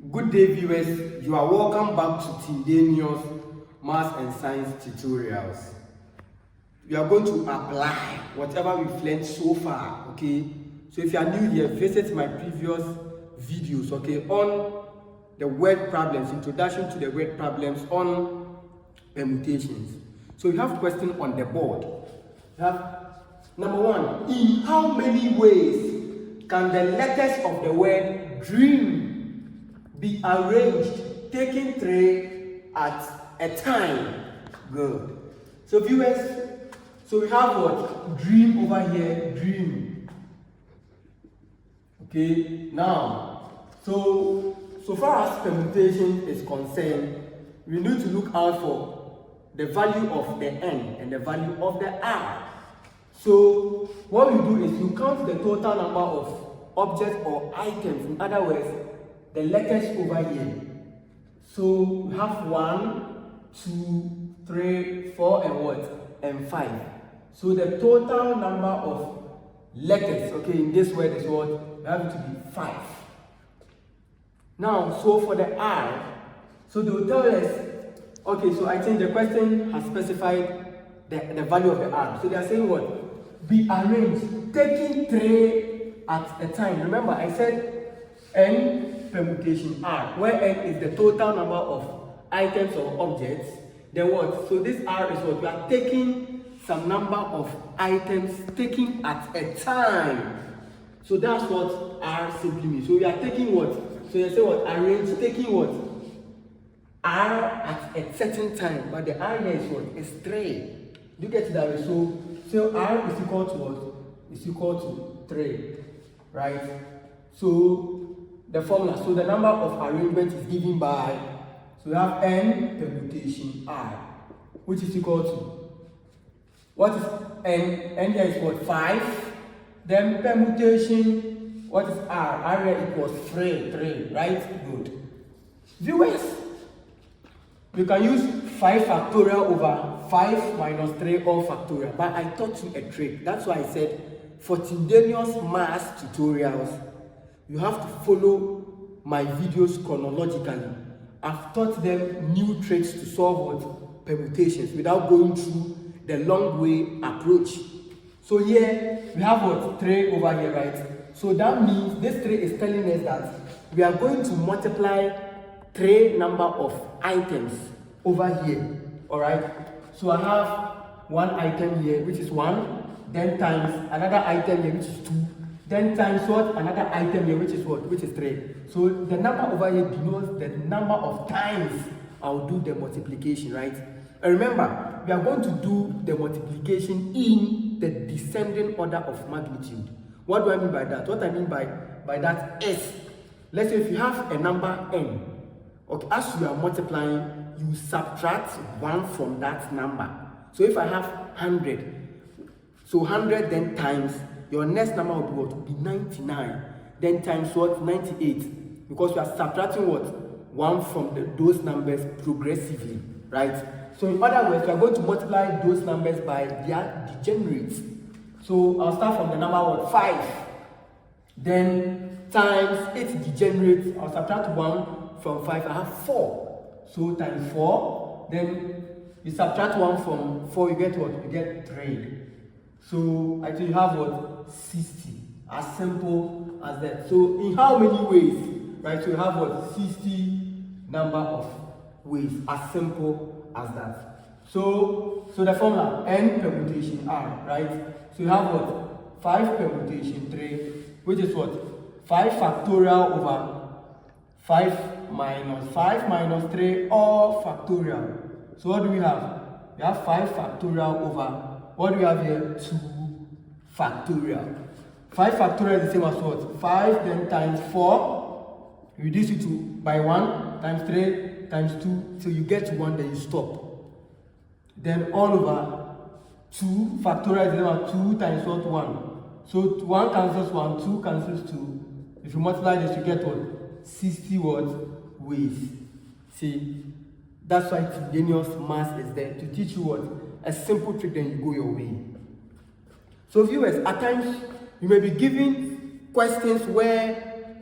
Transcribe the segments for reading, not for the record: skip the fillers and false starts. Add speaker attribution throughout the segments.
Speaker 1: Good day, viewers. You are welcome back to Tindanious Maths and Science tutorials. We are going to apply whatever we've learned so far, okay? So if you are new here, visit my previous videos, okay, on the word problems, introduction to the word problems on permutations. So we have question on the board. We have number one, in how many ways can the letters of the word dream be arranged, taking three at a time? Good. So viewers, so we have what? Dream over here, dream. Okay, now, so far as permutation is concerned, we need to look out for the value of the n and the value of the r. So what we do is you count the total number of objects or items, in other words, the letters over here. So we have 1, 2, 3, 4, and what? And 5. So the total number of letters, okay, in this word is what? We have it to be 5. Now, so for the R, so they will tell us, okay, so I think the question has specified the value of the R. So they are saying what? Be arranged, taking 3 at a time. Remember, I said n permutation R, where n is the total number of items or objects. Then what? So this R is what? We are taking some number of items taking at a time. So that's what R simply means. So we are taking what? So you say what? Arrange, taking what? R at a certain time. But the R here is what? It's 3. You get that? So R is equal to what? Is equal to 3. Right? So the formula, so the number of arrangement is given by, so we have n permutation R, which is equal to, what is n? N here is what? 5. Then permutation, what is R? R here equals 3, right? Good. Viewers, we can use 5 factorial over 5 minus 3 all factorial, but I taught you a trick. That's why I said for Tindanious maths tutorials, you have to follow my videos chronologically. I've taught them new tricks to solve what? Permutations without going through the long way approach. So here we have what? 3 over here, right? So that means this 3 is telling us that we are going to multiply 3 number of items over here. Alright? So I have one item here, which is 1, then times another item here, which is 2. Then times what? Another item here, which is what? Which is 3. So the number over here denotes the number of times I'll do the multiplication, right? And remember, we are going to do the multiplication in the descending order of magnitude. What do I mean by that? What I mean by that is, let's say if you have a number n, okay, as you are multiplying, you subtract 1 from that number. So if I have 100, so 100 then times, your next number will be what? Will be 99. Then times what? 98. Because we are subtracting what? 1 from those numbers progressively, right? So in other words, we are going to multiply those numbers by their degenerates. So I'll start from the number what? 5. Then times its degenerates, I'll subtract 1 from 5, I have 4. So times 4, then you subtract 1 from 4, you get what? You get 3. So actually you have what? 60. As simple as that. So in how many ways? Right? So you have what? 60 number of ways. As simple as that. So the formula n permutation R, right? So you have what? 5 permutation 3, which is what? 5 factorial over 5 minus 3 all factorial. So what do we have? We have 5 factorial over, what do we have here? 2 factorial. 5 factorial is the same as what? 5 then times 4, reduce it to by 1 times 3 times 2, so you get to 1, then you stop. Then all over 2 factorial is the same as 2 times what? 1. So 1 cancels 1, 2 cancels 2. If you multiply this, you get what? 60 what? Ways. See, that's why Tindanious math is there to teach you what? A simple trick, then you go your way. So viewers, at times you may be given questions where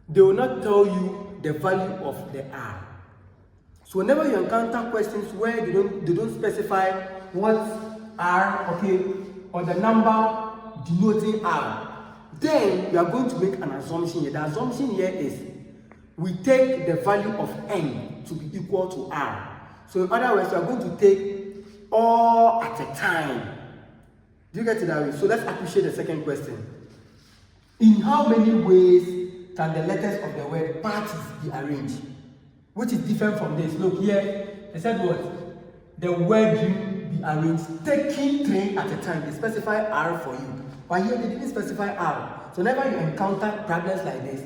Speaker 1: they will not tell you the value of the R. So whenever you encounter questions where they don't specify what R, okay, or the number denoting R, then you are going to make an assumption here. The assumption here is we take the value of n to be equal to R. So in other words, you are going to take all at a time. Do you get it that way? So let's appreciate the second question. In how many ways can the letters of the word parties be arranged? Which is different from this. Look here, they said what? The word dream be arranged, taking 3 at a time. They specify R for you. But here they didn't specify R. So whenever you encounter problems like this,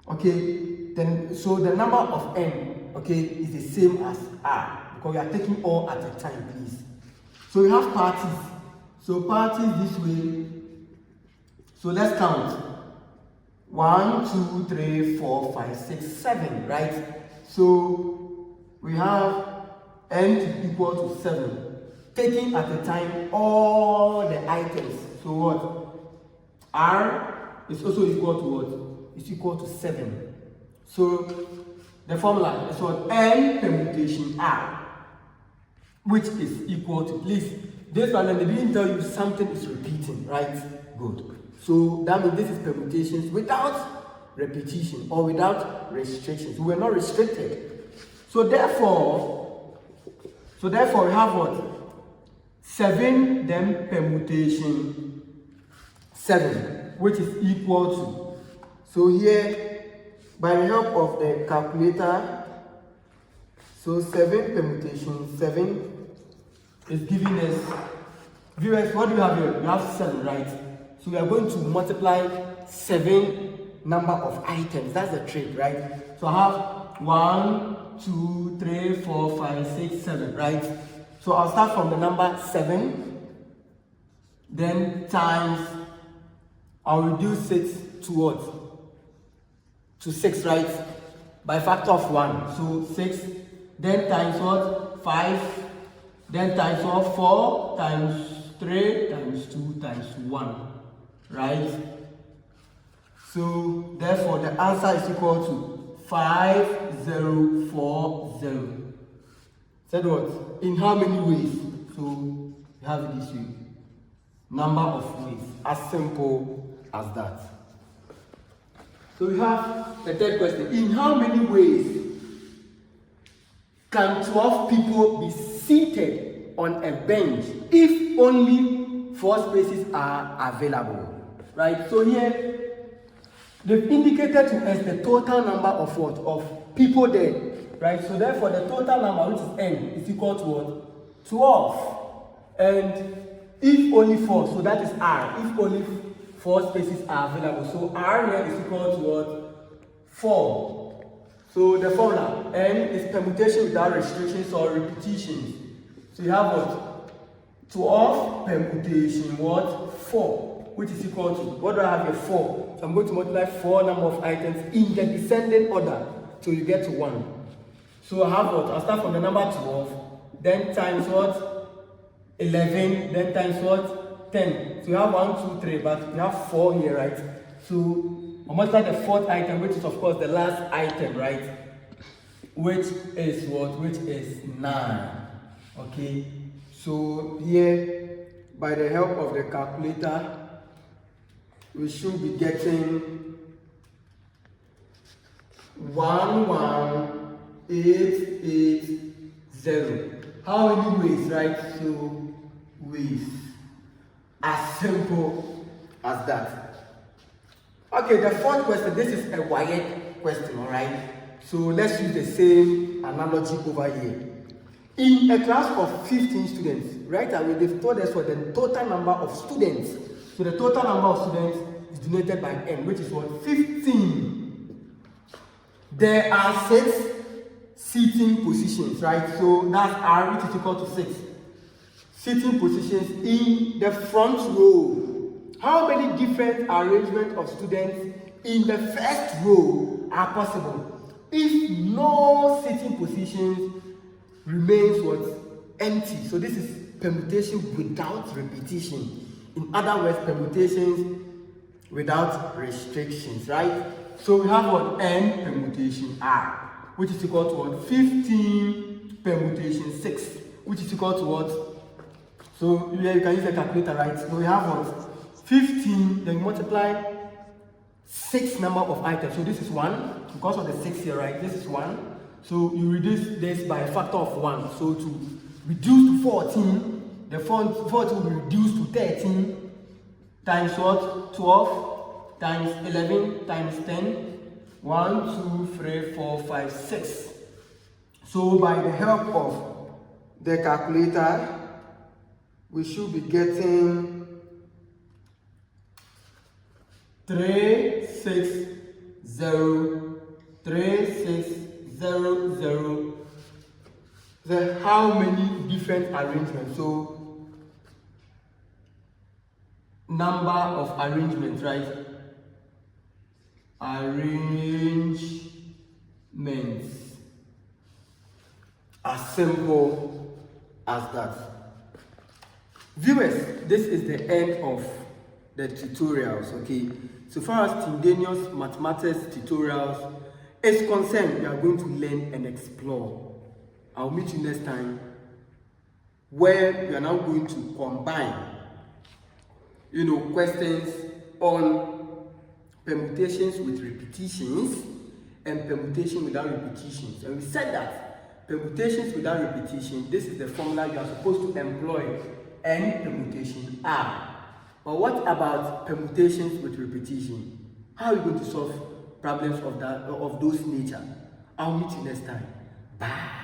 Speaker 1: okay, then so the number of n, okay, is the same as R. Because we are taking all at a time, please. So we have parties. So parties this way. So let's count. 1, 2, 3, 4, 5, 6, 7, right? So we have n to equal to 7, taking at a time all the items. So what? R is also equal to what? It's equal to 7. So the formula is what? N permutation R, which is equal to, please, this one, and they didn't tell you something is repeating, right? Good. So that means this is permutations without repetition or without restrictions. We were not restricted. So therefore we have what? 7, then permutation 7, which is equal to. So here, by the help of the calculator, so 7 permutation 7 is giving us, viewers, what do you have here? You have 7, right? So we are going to multiply 7 number of items. That's the trick, right? So I have 1, 2, 3, 4, 5, 6, 7, right? So I'll start from the number 7, then times, I'll reduce it to what? To 6, right? By factor of 1. So 6, then times what? 5, then times what? 4, times 3, times 2, times 1. Right? So therefore the answer is equal to 5040. Said what? In how many ways? So you have it this way. Number of ways. As simple as that. So we have the third question. In how many ways can 12 people be seated on a bench if only 4 spaces are available? Right? So here, they've indicated to us the total number of what? Of people there. Right? So therefore, the total number, which is n, is equal to what? 12. And if only 4, so that is R. If only 4 spaces are available. So R here is equal to what? 4. So the formula, n is permutation without restrictions or repetitions. So you have what? 12 permutation, what? 4. Which is equal to, what do I have here? 4. So I'm going to multiply 4 number of items in the descending order till you get to 1. So I have what? I'll start from the number 12, then times what? 11, then times what? 10. So you have 1, 2, 3, but you have 4 here, right? So I'll multiply the 4th item, which is of course the last item, right? Which is what? Which is 9. Okay. So here, by the help of the calculator, we should be getting 11880. How many ways, right? So ways. As simple as that. Okay, the 4th question. This is a wired question, all right? So let's use the same analogy over here. In a class of 15 students, right away, they've told us what the total number of students. So the total number of students is denoted by n, which is what? 15. There are 6 seating positions, right? So that's R, which is equal to 6. Seating positions in the front row. How many different arrangements of students in the first row are possible if no seating positions remains what? Empty? So this is permutation without repetition. In other words, permutations without restrictions, right? So we have what? N permutation R, which is equal to what? 15 permutation 6, which is equal to what? So here you can use a calculator, right? So we have what? 15, then multiply 6 number of items. So this is 1, because of the 6 here, right? This is 1. So you reduce this by a factor of 1. So to reduce to 14, the 14 will be reduced to 13 times what? 12 times 11 times 10. 1, 2, 3, 4, 5, 6. So by the help of the calculator, we should be getting 3600. Then how many different arrangements? So number of arrangements, right? Arrangements. As simple as that. Viewers, this is the end of the tutorials, okay? So far as Tindanious mathematics tutorials is concerned, we are going to learn and explore. I'll meet you next time, where we are now going to combine, questions on permutations with repetitions and permutation without repetitions. And we said that permutations without repetition, this is the formula you are supposed to employ, N permutation R. But what about permutations with repetition? How are you going to solve problems of those nature? I'll meet you next time. Bye.